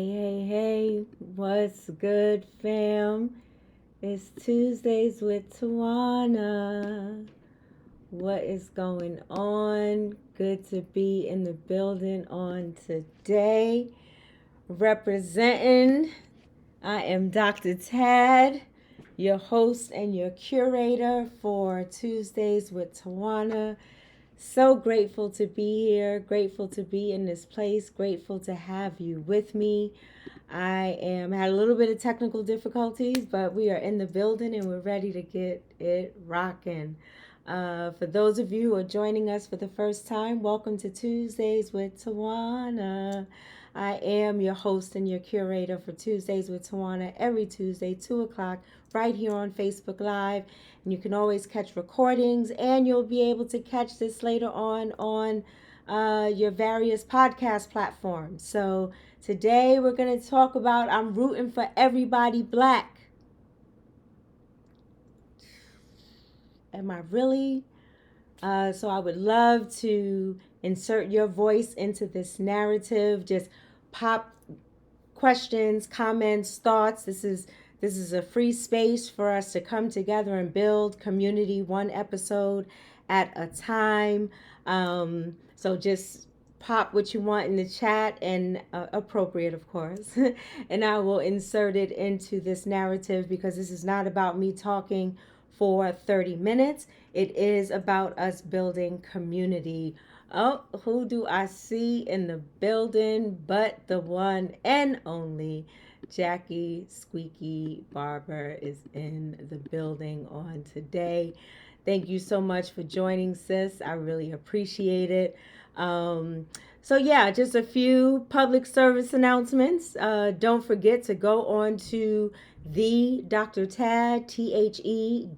Hey, what's good, fam? It's Tuesdays with Tawana. What is going on? Good to be in the building on today. Representing, I am Dr. Tad, your host and your curator for Tuesdays with Tawana. So grateful to be here, grateful to be in this place, grateful to have you with me. I had a little bit of technical difficulties, but we are in the building and we're ready to get it rocking. For those of you who are joining us for the first time, welcome to Tuesdays with Tawana. I am your host and your curator for Tuesdays with Tawana every Tuesday, 2 o'clock, right here on Facebook Live. And you can always catch recordings, and you'll be able to catch this later on your various podcast platforms. So today we're going to talk about I'm rooting for everybody black. Am I really? So I would love to insert your voice into this narrative. Just pop questions, comments, thoughts. This is a free space for us to come together and build community one episode at a time. So just pop what you want in the chat, and appropriate, of course. And I will insert it into this narrative because this is not about me talking for 30 minutes. It is about us building community. Oh, who do I see in the building but the one and only Jackie Squeaky Barber is in the building on today. Thank you so much for joining, sis. I really appreciate it. So yeah, just a few public service announcements. Don't forget to go on to the Dr. Tad, THEDRTAD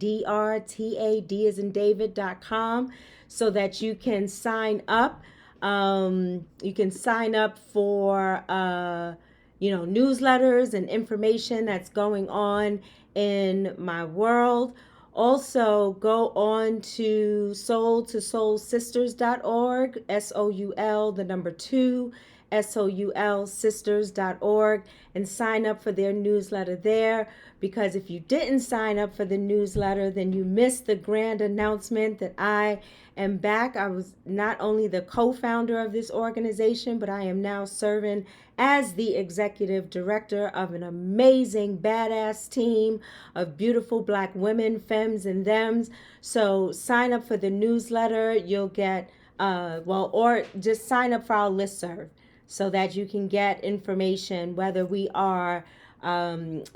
as in David.com, so that you can sign up. You can sign up for newsletters and information that's going on in my world. Also, go on to soulsisters.org, SOUL, the number 2, SOUL sisters.org, and sign up for their newsletter there. Because if you didn't sign up for the newsletter, then you missed the grand announcement that I am back. I was not only the co-founder of this organization, but I am now serving as the executive director of an amazing, badass team of beautiful black women, femmes, and thems. So sign up for the newsletter. You'll get, or just sign up for our listserv so that you can get information, whether we are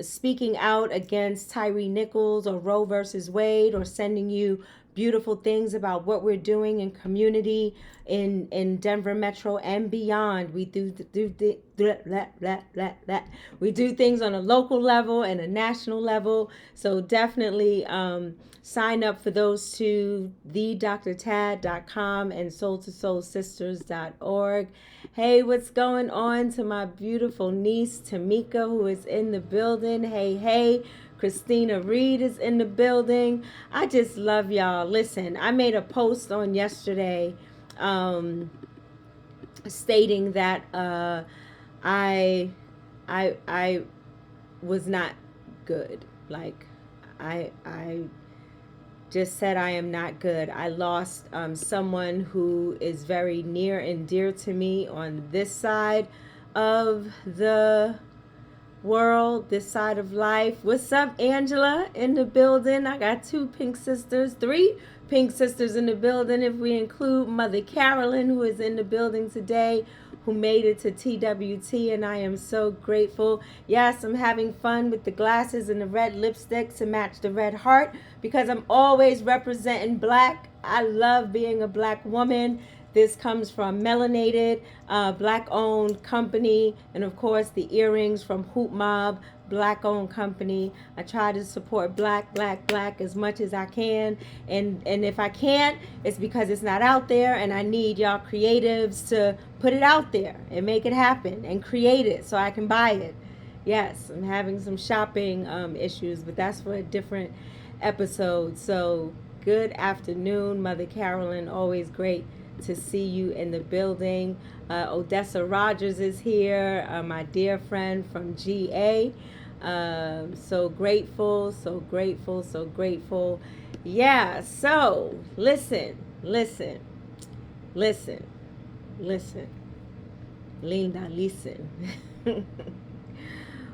speaking out against Tyree Nichols or Roe versus Wade, or sending you beautiful things about what we're doing in community in Denver Metro and beyond. We do things on a local level and a national level. So definitely sign up for those two, thedrtad.com and soul2soulsisters.org. Hey, what's going on to my beautiful niece Tamika, who is in the building? Hey. Christina Reed is in the building. I just love y'all. Listen, I made a post on yesterday stating that I was not good. Like I just said I am not good. I lost someone who is very near and dear to me on this side of the world, this side of life. What's up, Angela, in the building? I got 3 pink sisters in the building, if we include Mother Carolyn, who is in the building today, who made it to TWT, and I am so grateful. Yes, I'm having fun with the glasses and the red lipstick to match the red heart, because I'm always representing black. I love being a black woman. This comes from Melanated, black-owned company, and of course the earrings from Hoop Mob, black-owned company. I try to support black as much as I can, and if I can't, it's because it's not out there, and I need y'all creatives to put it out there and make it happen and create it so I can buy it. Yes, I'm having some shopping issues, but that's for a different episode. So good afternoon, Mother Carolyn. Always great to see you in the building. Odessa Rogers is here, my dear friend from GA. So grateful, so grateful, so grateful. Yeah, so listen, listen, listen, listen. Linda, listen.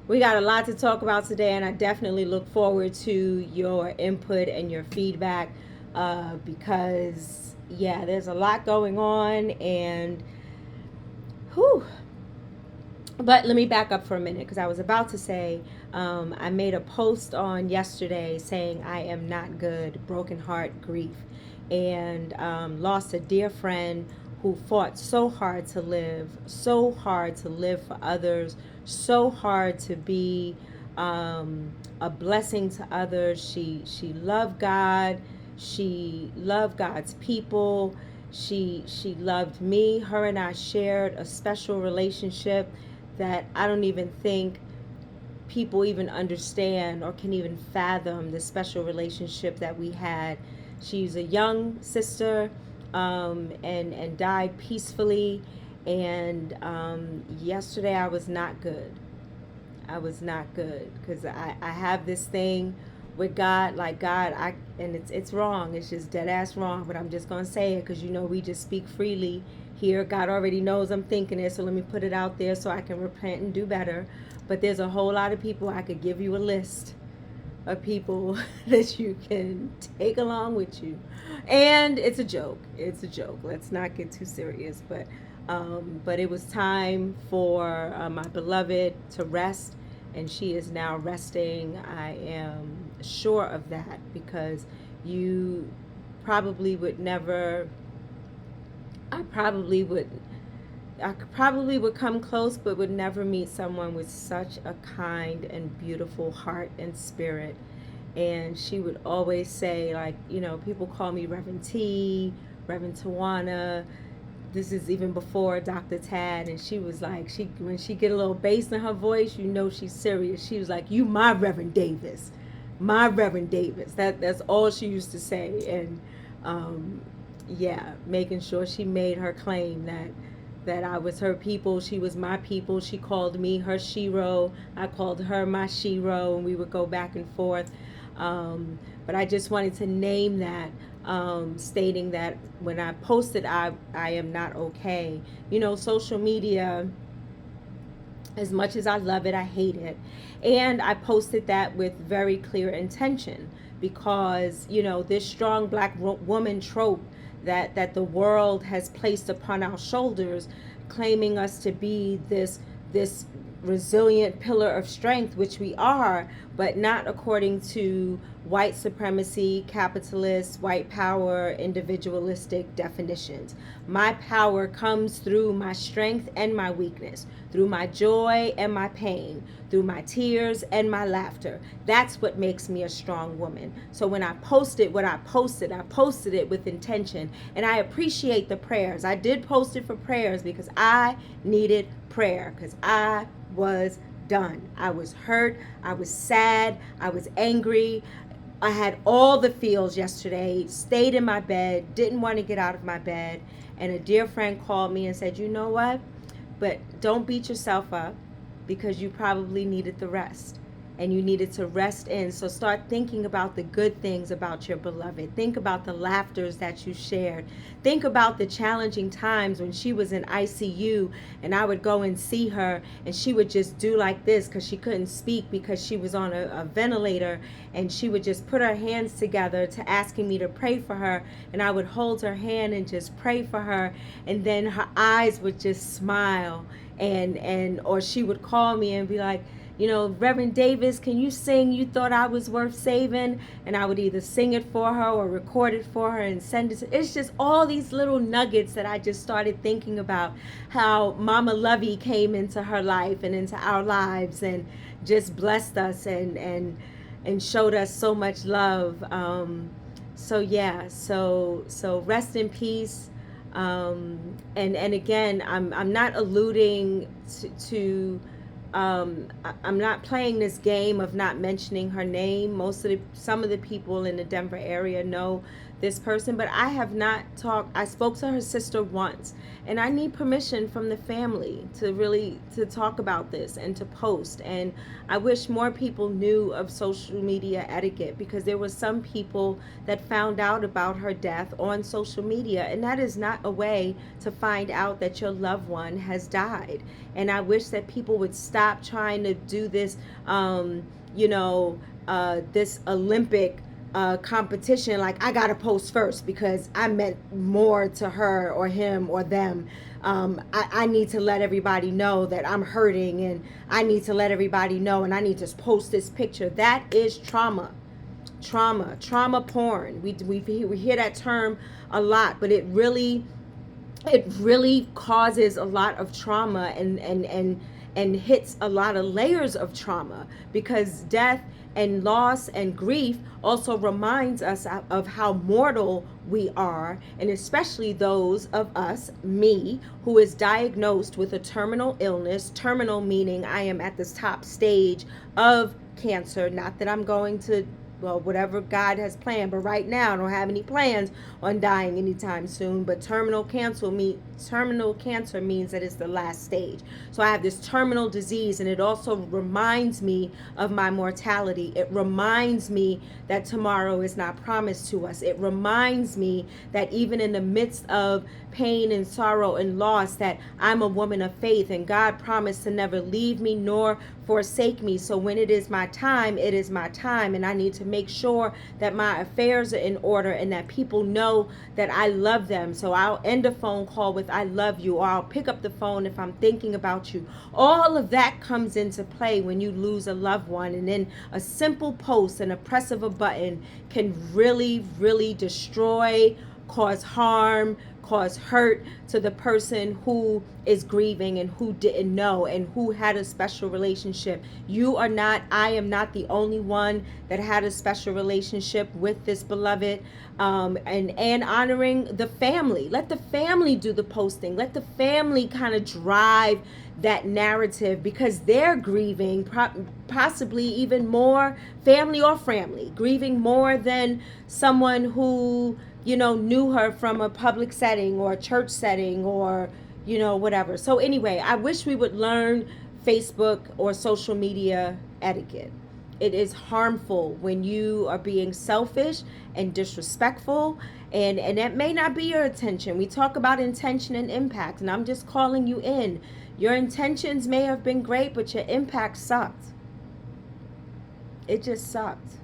We got a lot to talk about today, and I definitely look forward to your input and your feedback because, yeah, there's a lot going on, and whew. But let me back up for a minute because I was about to say I made a post on yesterday saying I am not good, broken heart, grief, and lost a dear friend who fought so hard to live for others, so hard to be a blessing to others. She loved God. She loved God's people. She loved me. Her and I shared a special relationship that I don't even think people even understand or can even fathom the special relationship that we had. She's a young sister and died peacefully. And yesterday I was not good. I was not good because I have this thing with God, like God, and it's wrong. It's just dead ass wrong, but I'm just gonna say it because we just speak freely here. God already knows I'm thinking it, so let me put it out there so I can repent and do better. But there's a whole lot of people. I could give you a list of people that you can take along with you, and it's a joke. It's a joke. Let's not get too serious, but it was time for my beloved to rest, and she is now resting. I am sure of that because you probably would never. I probably would come close, but would never meet someone with such a kind and beautiful heart and spirit. And she would always say, like, people call me Reverend T, Reverend Tawana. This is even before Dr. Tad, and she was like, when she get a little bass in her voice, she's serious. She was like, "You my Reverend Davis, my Reverend Davis." That's all she used to say, and yeah, making sure she made her claim that I was her people, she was my people. She called me her shero, I called her my shero, and we would go back and forth. But I just wanted to name that, stating that when I posted I am not okay. Social media, as much as I love it, I hate it. And I posted that with very clear intention because, this strong black woman trope that the world has placed upon our shoulders, claiming us to be this resilient pillar of strength, which we are, but not according to white supremacy, capitalist, white power, individualistic definitions. My power comes through my strength and my weakness, through my joy and my pain, through my tears and my laughter. That's what makes me a strong woman. So when I posted what I posted it with intention, and I appreciate the prayers. I did post it for prayers because I needed prayer, because I was done. I was hurt. I was sad. I was angry. I had all the feels yesterday, stayed in my bed, didn't want to get out of my bed. And a dear friend called me and said, "You know what? But don't beat yourself up because you probably needed the rest. And you needed to rest in. So start thinking about the good things about your beloved. Think about the laughters that you shared. Think about the challenging times when she was in ICU and I would go and see her and she would just do like this because she couldn't speak because she was on a ventilator, and she would just put her hands together to asking me to pray for her, and I would hold her hand and just pray for her, and then her eyes would just smile, and or she would call me and be like, "Reverend Davis, can you sing You Thought I Was Worth Saving?" And I would either sing it for her or record it for her and send it to. It's just all these little nuggets that I just started thinking about how Mama Lovey came into her life and into our lives and just blessed us and showed us so much love. So yeah, so rest in peace. And again, I'm not alluding to I'm not playing this game of not mentioning her name. Some of the people in the Denver area know this person, but I have not talked. I spoke to her sister once, and I need permission from the family to really to talk about this and to post. And I wish more people knew of social media etiquette, because there were some people that found out about her death on social media, and that is not a way to find out that your loved one has died. And I wish that people would stop trying to do this, this Olympic competition, like I gotta post first because I meant more to her or him or them. I need to let everybody know that I'm hurting, and I need to let everybody know, and I need to post this picture. That is trauma porn. We hear that term a lot, but it really causes a lot of trauma, and hits a lot of layers of trauma, because death and loss and grief also reminds us of how mortal we are, and especially those of us, me, who is diagnosed with a terminal illness. Terminal meaning I am at this top stage of cancer. Not that I'm going to, well, whatever God has planned, but right now I don't have any plans on dying anytime soon. But terminal cancer means that it's the last stage. So I have this terminal disease, and it also reminds me of my mortality. It reminds me that tomorrow is not promised to us. It reminds me that even in the midst of pain and sorrow and loss, that I'm a woman of faith, and God promised to never leave me nor forsake me. So when it is my time, it is my time, and I need to make sure that my affairs are in order and that people know that I love them. So I'll end a phone call with I love you, or I'll pick up the phone if I'm thinking about you. All of that comes into play when you lose a loved one, and then a simple post and a press of a button can really destroy, cause harm, cause hurt to the person who is grieving and who didn't know and who had a special relationship. I am not the only one that had a special relationship with this beloved, and honoring the family. Let the family do the posting. Let the family kind of drive that narrative, because they're grieving, possibly even more, family or family, grieving more than someone who knew her from a public setting or a church setting or, whatever. So anyway, I wish we would learn Facebook or social media etiquette. It is harmful when you are being selfish and disrespectful, and that may not be your intention. We talk about intention and impact, and I'm just calling you in. Your intentions may have been great, but your impact sucked. It just sucked.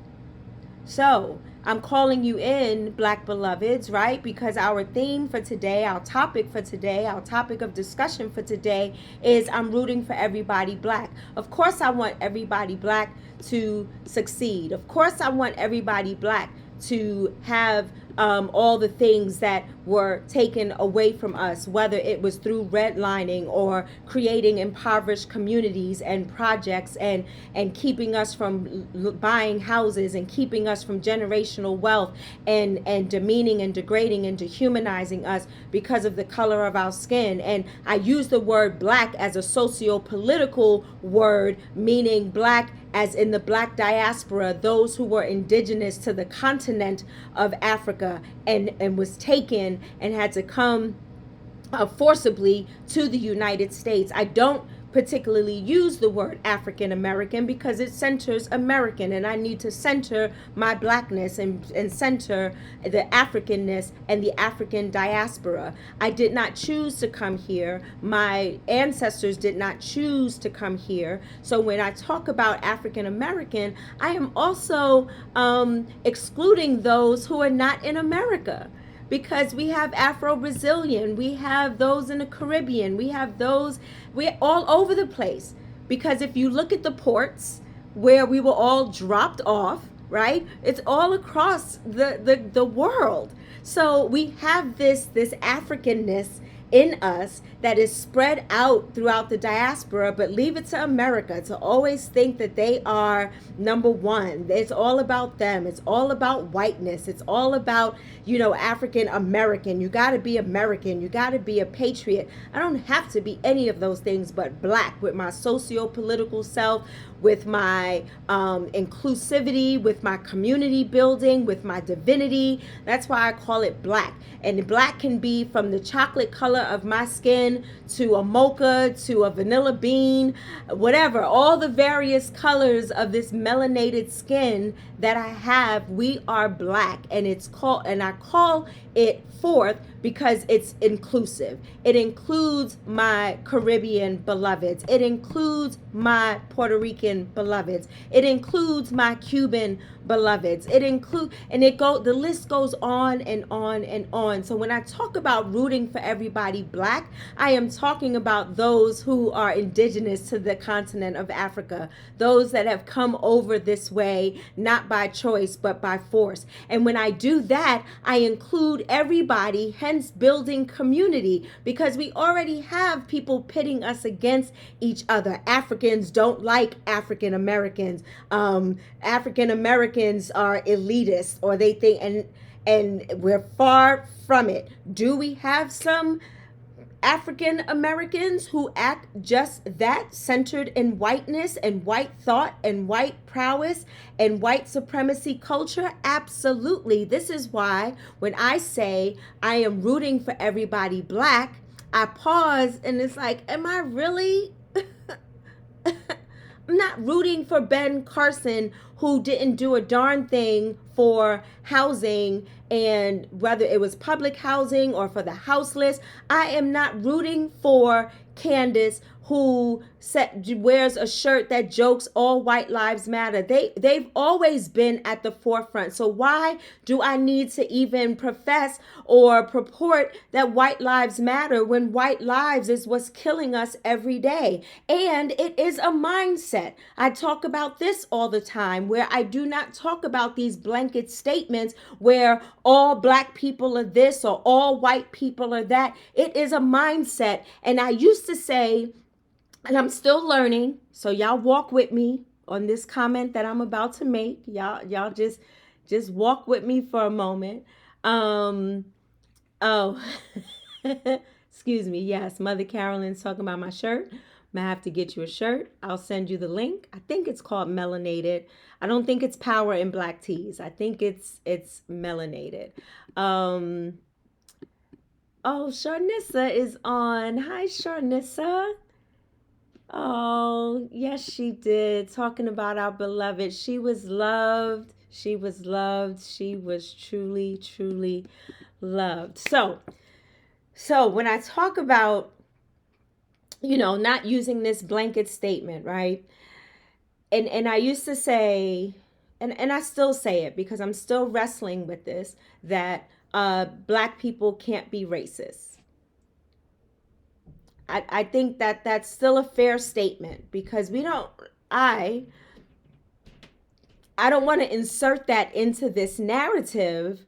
So I'm calling you in, Black beloveds, right? Because our theme for today, our topic of discussion for today is I'm rooting for everybody Black. Of course, I want everybody Black to succeed. Of course, I want everybody Black to have all the things that were taken away from us, whether it was through redlining or creating impoverished communities and projects, and keeping us from buying houses, and keeping us from generational wealth, and demeaning and degrading and dehumanizing us because of the color of our skin. And I use the word Black as a socio-political word, meaning Black as in the Black diaspora, those who were indigenous to the continent of Africa and was taken and had to come forcibly to the United States. I don't particularly use the word African American because it centers American, and I need to center my Blackness and center the Africanness and the African diaspora. I did not choose to come here. My ancestors did not choose to come here. So when I talk about African American, I am also excluding those who are not in America. Because we have Afro-Brazilian, we have those in the Caribbean, we're all over the place. Because if you look at the ports where we were all dropped off, right? It's all across the world. So we have this Africanness in us that is spread out throughout the diaspora, but leave it to America to always think that they are number one. It's all about them. It's all about whiteness. It's all about, African American. You got to be American. You got to be a patriot. I don't have to be any of those things but black, with my socio-political self, with my inclusivity, with my community building, with my divinity. That's why I call it black. And black can be from the chocolate color of my skin to a mocha to a vanilla bean, whatever. All the various colors of this melanated skin that I have, we are black. And I call it forth because it's inclusive. It includes my Caribbean beloveds. It includes my Puerto Rican beloveds. It includes my Cuban beloveds. The list goes on and on and on. So when I talk about rooting for everybody black, I am talking about those who are indigenous to the continent of Africa, those that have come over this way, not by choice, but by force. And when I do that, I include everybody, hence building community, because we already have people pitting us against each other. Africans don't like African Americans. African Americans are elitist, or they think, and we're far from it. Do we have some African Americans who act just that, centered in whiteness and white thought and white prowess and white supremacy culture? Absolutely. This is why when I say I am rooting for everybody black, I pause and it's like, am I really? I'm not rooting for Ben Carson, who didn't do a darn thing for housing, and whether it was public housing or for the houseless. I am not rooting for Candace, who wears a shirt that jokes all white lives matter. They've always been at the forefront. So why do I need to even profess or purport that white lives matter when white lives is what's killing us every day? And it is a mindset. I talk about this all the time, where I do not talk about these blanket statements where all black people are this or all white people are that. It is a mindset. And I used to say, and I'm still learning, so y'all walk with me on this comment that I'm about to make. Y'all just walk with me for a moment. Oh, excuse me. Yes, Mother Carolyn's talking about my shirt. I'm gonna have to get you a shirt. I'll send you the link. I think it's called Melanated. I don't think it's Power in Black Tees. I think it's Melanated. Oh, Sharnissa is on. Hi, Sharnissa. Oh, yes, she did. Talking about our beloved. She was loved. She was loved. She was truly, truly loved. So when I talk about, not using this blanket statement, right? And I used to say, and I still say it because I'm still wrestling with this, that black people can't be racist. I think that that's still a fair statement, because I don't want to insert that into this narrative,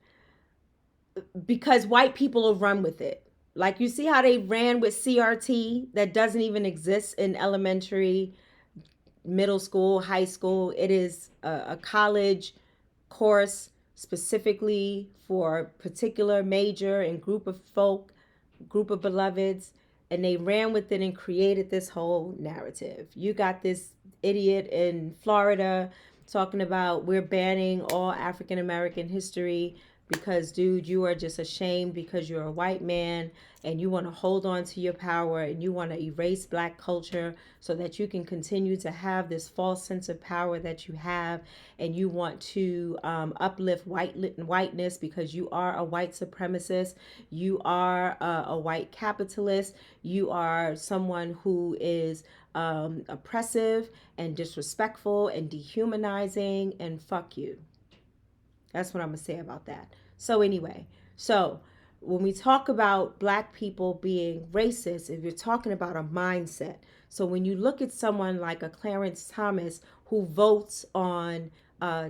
because white people will run with it. Like, you see how they ran with CRT that doesn't even exist in elementary, middle school, high school. It is a college course specifically for a particular major and group of folk, group of beloveds. And they ran with it and created this whole narrative. You got this idiot in Florida talking about we're banning all African American history because, dude, you are just ashamed because you're a white man and you want to hold on to your power and you want to erase black culture so that you can continue to have this false sense of power that you have, and you want to uplift whiteness because you are a white supremacist, you are a white capitalist, you are someone who is oppressive and disrespectful and dehumanizing, and fuck you. That's what I'm gonna say about that. So anyway, when we talk about black people being racist, if you're talking about a mindset. So when you look at someone like a Clarence Thomas who votes on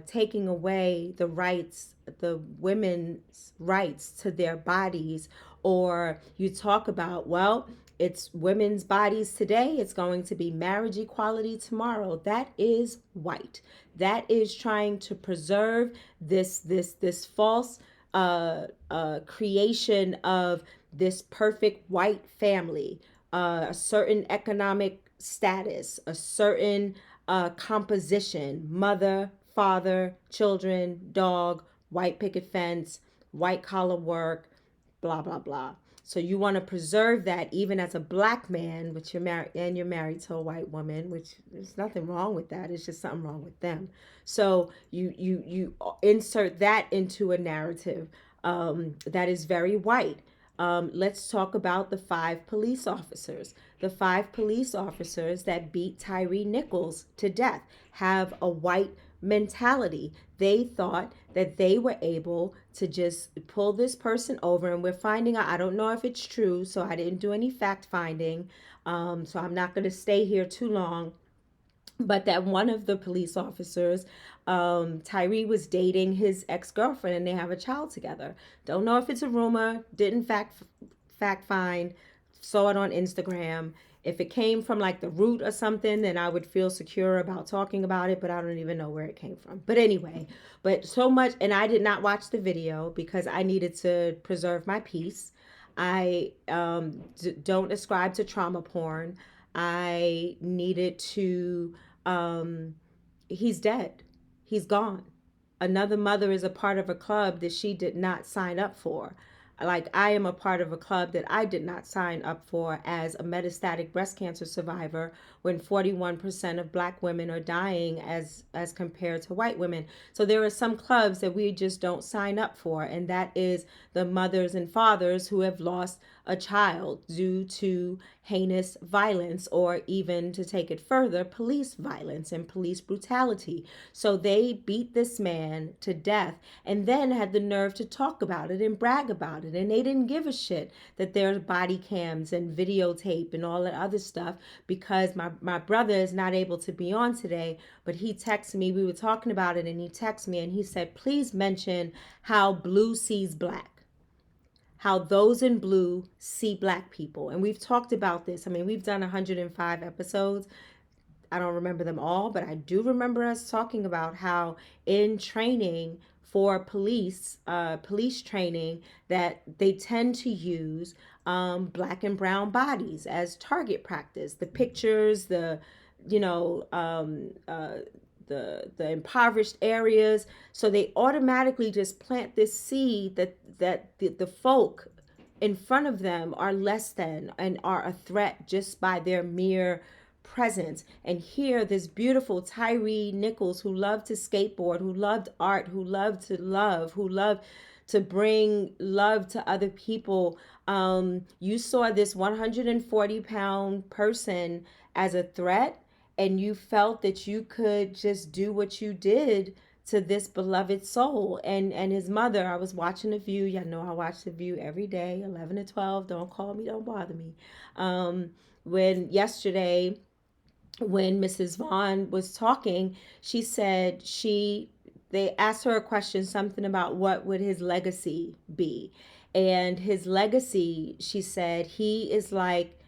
taking away the women's rights to their bodies, or you talk about, well, it's women's bodies today, it's going to be marriage equality tomorrow. That is white. That is trying to preserve this false creation of this perfect white family, a certain economic status, a certain composition, mother, father, children, dog, white picket fence, white collar work, blah, blah, blah. So you want to preserve that even as a black man, which you're married, and you're married to a white woman, which there's nothing wrong with that. It's just something wrong with them. So you insert that into a narrative that is very white. Let's talk about the 5 police officers. The 5 police officers that beat Tyree Nichols to death have a white mentality. They thought that they were able to just pull this person over, and we're finding out, I don't know if it's true, so I didn't do any fact finding, so I'm not going to stay here too long, but that one of the police officers, Tyree was dating his ex-girlfriend and they have a child together. Don't know if it's a rumor, didn't fact find, saw it on Instagram. If it came from like the root or something, then I would feel secure about talking about it, but I don't even know where it came from. But anyway, but so much, and I did not watch the video because I needed to preserve my peace. I don't ascribe to trauma porn. I needed to, he's dead. He's gone. Another mother is a part of a club that she did not sign up for. Like, I am a part of a club that I did not sign up for as a metastatic breast cancer survivor, when 41% of black women are dying as compared to white women. So there are some clubs that we just don't sign up for, and that is the mothers and fathers who have lost a child due to heinous violence, or even, to take it further, police violence and police brutality. So they beat this man to death and then had the nerve to talk about it and brag about it. And they didn't give a shit that there's body cams and videotape and all that other stuff, because my brother is not able to be on today, but he texted me. We were talking about it and he texted me and he said, please mention how blue sees black, how those in blue see black people. And we've talked about this. I mean, we've done 105 episodes. I don't remember them all, but I do remember us talking about how in training for police training, that they tend to use black and brown bodies as target practice. The pictures, the, you know, the impoverished areas. So they automatically just plant this seed that the folk in front of them are less than and are a threat just by their mere presence. And here, this beautiful Tyree Nichols, who loved to skateboard, who loved art, who loved to bring love to other people. You saw this 140-pound person as a threat, and you felt that you could just do what you did to this beloved soul. And his mother, I was watching The View. Y'all know I watch The View every day, 11 to 12. Don't call me, don't bother me. When yesterday, when Mrs. Vaughn was talking, she said they asked her a question, something about what would his legacy be. And his legacy, she said, he is like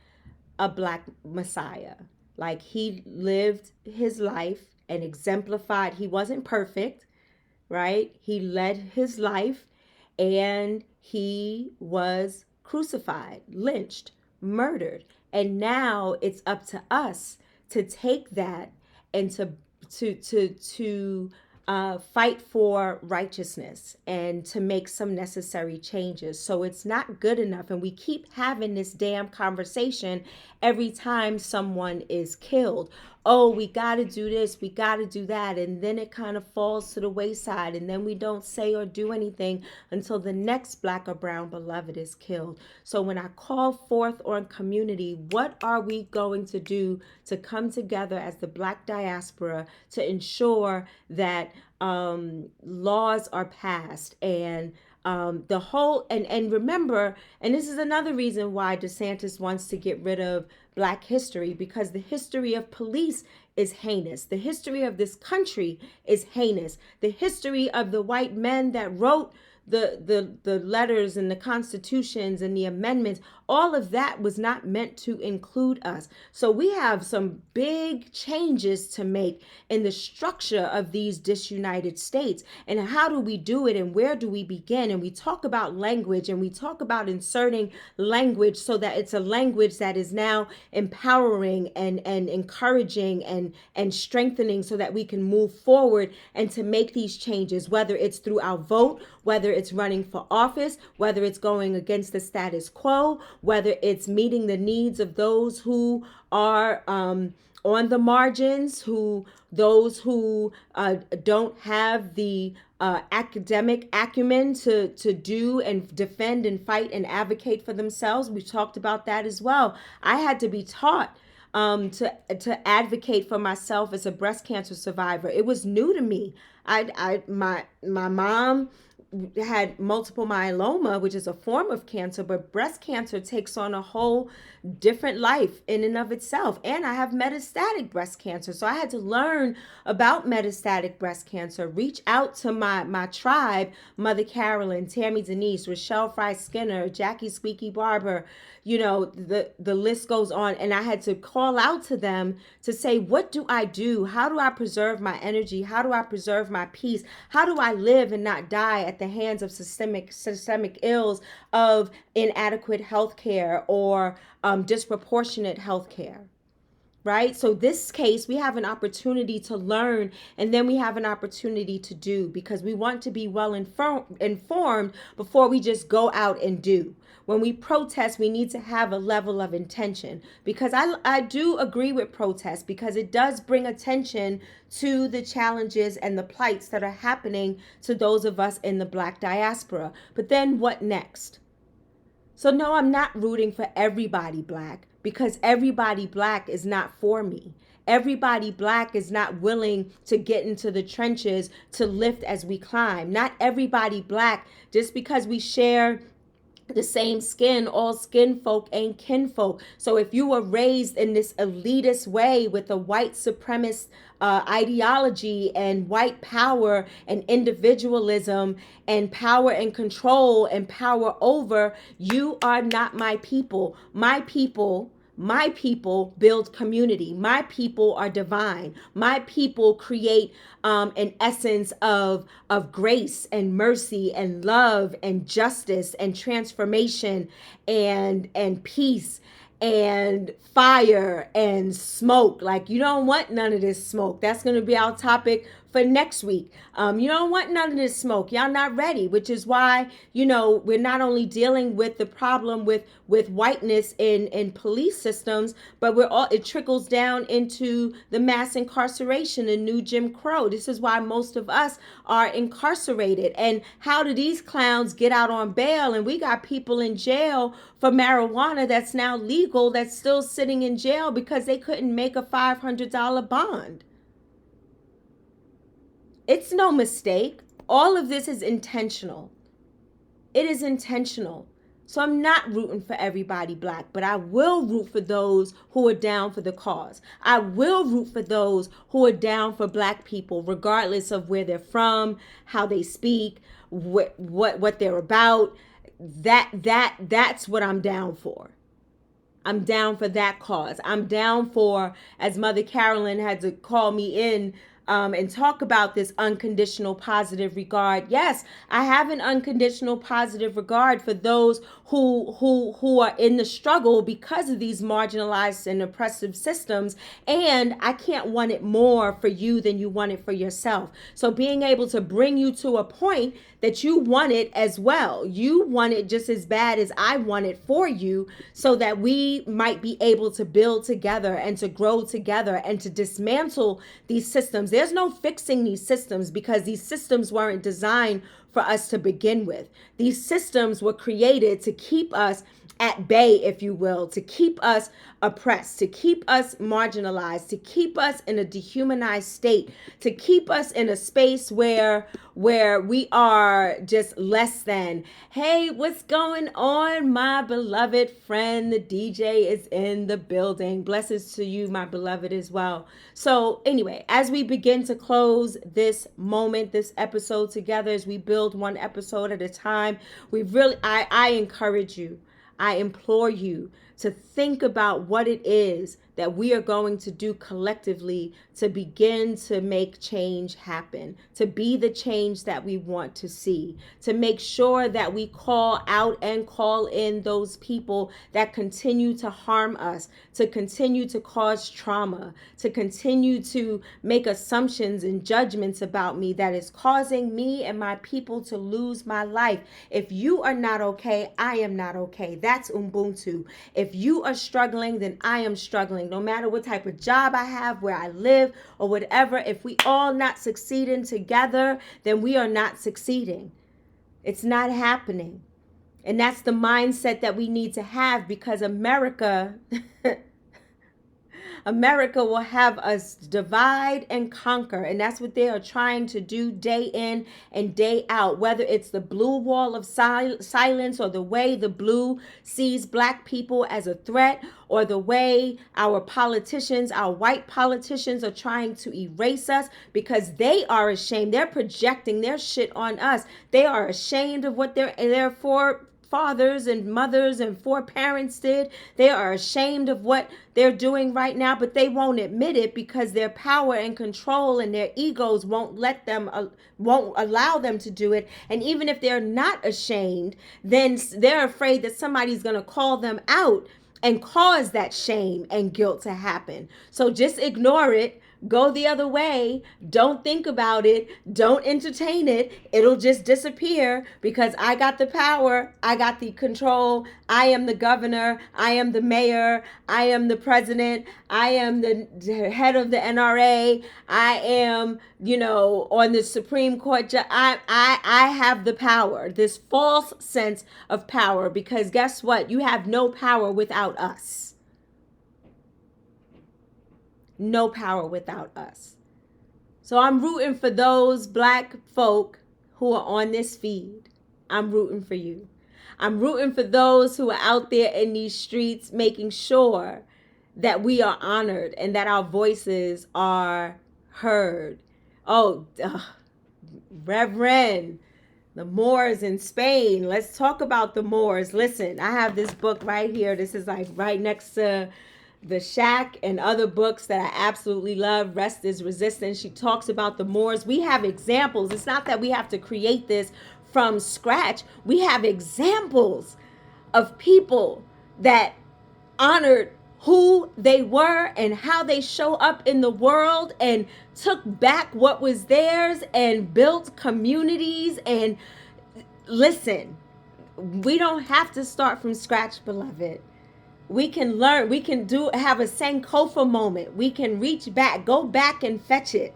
a black messiah. Like, he lived his life and exemplified. He wasn't perfect, right? He led his life, and he was crucified, lynched, murdered. And now it's up to us to take that and to fight for righteousness and to make some necessary changes. So it's not good enough. And we keep having this damn conversation every time someone is killed. Oh, we got to do this, we got to do that. And then it kind of falls to the wayside. And then we don't say or do anything until the next black or brown beloved is killed. So when I call forth on community, what are we going to do to come together as the black diaspora to ensure that laws are passed, and the whole, and remember, and this is another reason why DeSantis wants to get rid of Black history, because the history of police is heinous. The history of this country is heinous. The history of the white men that wrote the letters and the constitutions and the amendments, all of that was not meant to include us. So we have some big changes to make in the structure of these disunited states. And how do we do it, and where do we begin? And we talk about language, and we talk about inserting language so that it's a language that is now empowering and encouraging and strengthening, so that we can move forward and to make these changes, whether it's through our vote, whether it's running for office, whether it's going against the status quo, whether it's meeting the needs of those who are on the margins, those who don't have the academic acumen to do and defend and fight and advocate for themselves. We've talked about that as well. I had to be taught to advocate for myself as a breast cancer survivor. It was new to me. My mom had multiple myeloma, which is a form of cancer, but breast cancer takes on a whole different life in and of itself. And I have metastatic breast cancer. So I had to learn about metastatic breast cancer, reach out to my tribe, Mother Carolyn, Tammy Denise, Rochelle Fry Skinner, Jackie Squeaky Barber, the list goes on. And I had to call out to them to say, what do I do? How do I preserve my energy? How do I preserve my peace? How do I live and not die at the hands of systemic ills of inadequate health care or disproportionate health care? Right? So this case, we have an opportunity to learn, and then we have an opportunity to do, because we want to be well informed before we just go out and do. When we protest, we need to have a level of intention, because I do agree with protest, because it does bring attention to the challenges and the plights that are happening to those of us in the Black diaspora. But then what next? So no, I'm not rooting for everybody Black, because everybody Black is not for me. Everybody Black is not willing to get into the trenches to lift as we climb. Not everybody Black, just because we share the same skin, all skin folk ain't kinfolk. So if you were raised in this elitist way with a white supremacist ideology and white power and individualism and power and control and power over, you are not my people. My people build community. My people are divine. My people create an essence of grace and mercy and love and justice and transformation and peace and fire and smoke. Like, you don't want none of this smoke. That's going to be our topic for next week. You don't want none of this smoke. Y'all not ready, which is why, we're not only dealing with the problem with whiteness in police systems, but it trickles down into the mass incarceration and new Jim Crow. This is why most of us are incarcerated. And how do these clowns get out on bail? And we got people in jail for marijuana that's now legal, that's still sitting in jail because they couldn't make a $500 bond. It's no mistake. All of this is intentional. It is intentional. So I'm not rooting for everybody Black, but I will root for those who are down for the cause. I will root for those who are down for Black people, regardless of where they're from, how they speak, what they're about. That's what I'm down for. I'm down for that cause. I'm down for, as Mother Carolyn had to call me in and talk about this unconditional positive regard. Yes, I have an unconditional positive regard for those who are in the struggle because of these marginalized and oppressive systems. And I can't want it more for you than you want it for yourself. So being able to bring you to a point that you want it as well. You want it just as bad as I want it for you, so that we might be able to build together and to grow together and to dismantle these systems. There's no fixing these systems, because these systems weren't designed for us to begin with. These systems were created to keep us at bay, if you will, to keep us oppressed, to keep us marginalized, to keep us in a dehumanized state, to keep us in a space where we are just less than. Hey, what's going on, my beloved friend? The DJ is in the building. Blessings to you, my beloved, as well. So anyway, as we begin to close this moment, this episode together, as we build one episode at a time, I encourage you, I implore you to think about what it is that we are going to do collectively to begin to make change happen, to be the change that we want to see, to make sure that we call out and call in those people that continue to harm us, to continue to cause trauma, to continue to make assumptions and judgments about me that is causing me and my people to lose my life. If you are not okay, I am not okay. That's Ubuntu. If you are struggling, then I am struggling. No matter what type of job I have, where I live, or whatever, if we all not succeeding together, then we are not succeeding. It's not happening. And that's the mindset that we need to have, because America will have us divide and conquer. And that's what they are trying to do day in and day out, whether it's the blue wall of silence, or the way the blue sees Black people as a threat, or the way our politicians, our white politicians, are trying to erase us because they are ashamed. They're projecting their shit on us. They are ashamed of what they're for. Fathers and mothers and foreparents did. They are ashamed of what they're doing right now, but they won't admit it because their power and control and their egos won't allow them to do it. And even if they're not ashamed, then they're afraid that somebody's going to call them out and cause that shame and guilt to happen. So just ignore it. Go the other way. Don't think about it. Don't entertain it. It'll just disappear because I got the power. I got the control. I am the governor. I am the mayor. I am the president. I am the head of the NRA. I am, on the Supreme Court. I have the power, this false sense of power, because guess what? You have no power without us. No power without us. So I'm rooting for those Black folk who are on this feed. I'm rooting for you. I'm rooting for those who are out there in these streets, making sure that we are honored and that our voices are heard. Oh, Reverend, the Moors in Spain. Let's talk about the Moors. Listen, I have this book right here. This is like right next to The Shack and other books that I absolutely love. Rest is Resistance. She talks about the Moors. We have examples. It's not that we have to create this from scratch. We have examples of people that honored who they were and how they show up in the world and took back what was theirs and built communities. And listen, we don't have to start from scratch, beloved. We can learn, we can have a Sankofa moment. We can reach back, go back and fetch it.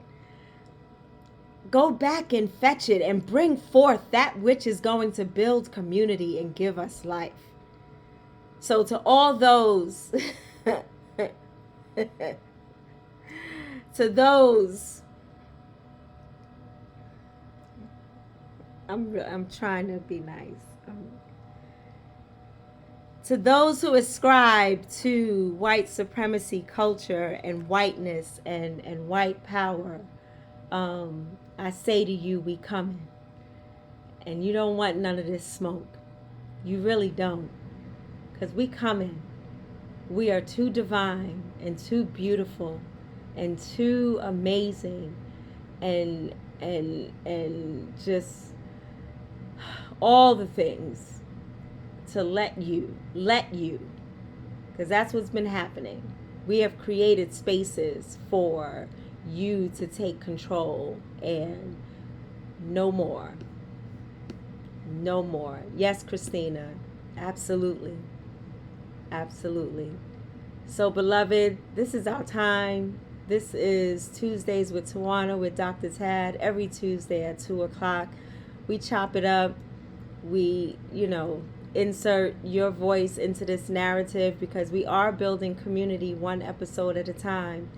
Go back and fetch it and bring forth that which is going to build community and give us life. So to all those, to those, I'm trying to be nice. To those who ascribe to white supremacy culture and whiteness and white power, I say to you, we coming. And you don't want none of this smoke. You really don't. Because we coming. We are too divine and too beautiful and too amazing and just all the things to let you, because that's what's been happening. We have created spaces for you to take control, and no more. No more. Yes, Christina, absolutely. Absolutely. So, beloved, this is our time. This is Tuesdays with Tawana with Dr. Tad, every Tuesday at 2 o'clock. We chop it up. We, insert your voice into this narrative, because we are building community one episode at a time.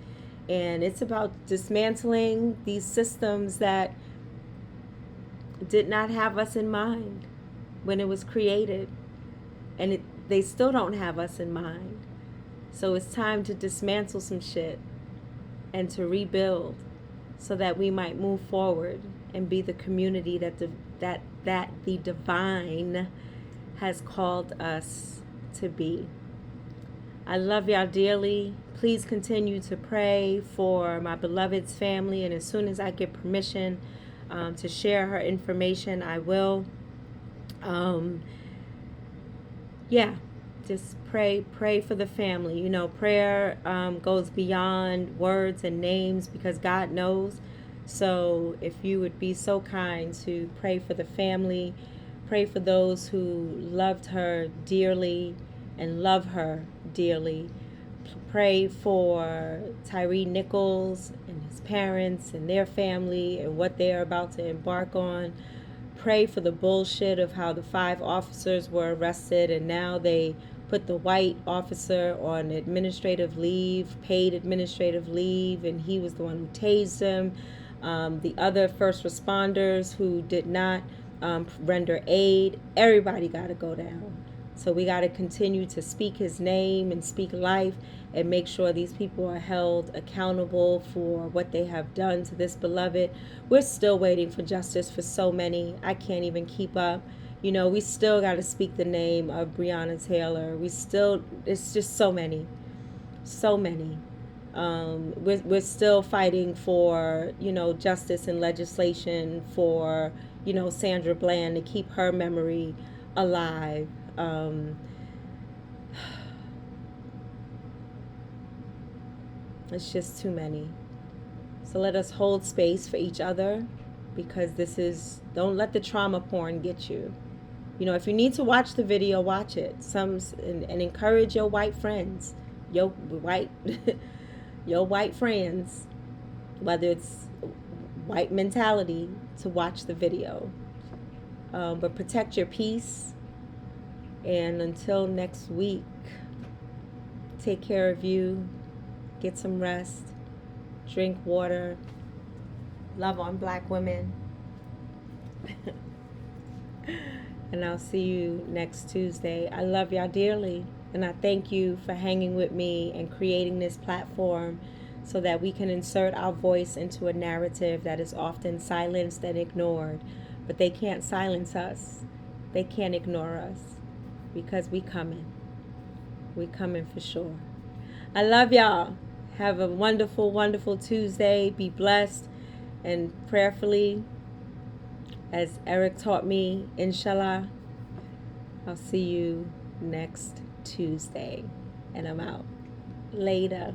And it's about dismantling these systems that did not have us in mind when it was created. And they still don't have us in mind. So it's time to dismantle some shit and to rebuild, so that we might move forward and be the community that the divine has called us to be. I love y'all dearly. Please continue to pray for my beloved's family, and as soon as I get permission to share her information, I will. Yeah, just pray for the family. You know, prayer goes beyond words and names, because God knows. So if you would be so kind to pray for the family, pray for those who loved her dearly and love her dearly. Pray for Tyree Nichols and his parents and their family and what they are about to embark on. Pray for the bullshit of how the 5 officers were arrested and now they put the white officer on administrative leave, paid administrative leave, and he was the one who tased him. The other first responders who did not render aid, everybody got to go down. So we got to continue to speak his name and speak life and make sure these people are held accountable for what they have done to this beloved. We're still waiting for justice for so many. I can't even keep up. You know, we still got to speak the name of Breonna Taylor. It's just so many. We're still fighting for, you know, justice and legislation for, you know, Sandra Bland, to keep her memory alive. It's just too many. So let us hold space for each other, because don't let the trauma porn get you. You know, if you need to watch the video, watch it. And encourage your white friends, your white friends, whether it's white mentality, to watch the video. But protect your peace. And until next week, take care of you. Get some rest. Drink water. Love on Black women. And I'll see you next Tuesday. I love y'all dearly. And I thank you for hanging with me and creating this platform so that we can insert our voice into a narrative that is often silenced and ignored. But they can't silence us. They can't ignore us, because we coming. We coming for sure. I love y'all. Have a wonderful, wonderful Tuesday. Be blessed, and prayerfully, as Eric taught me, inshallah, I'll see you next Tuesday. And I'm out. Later.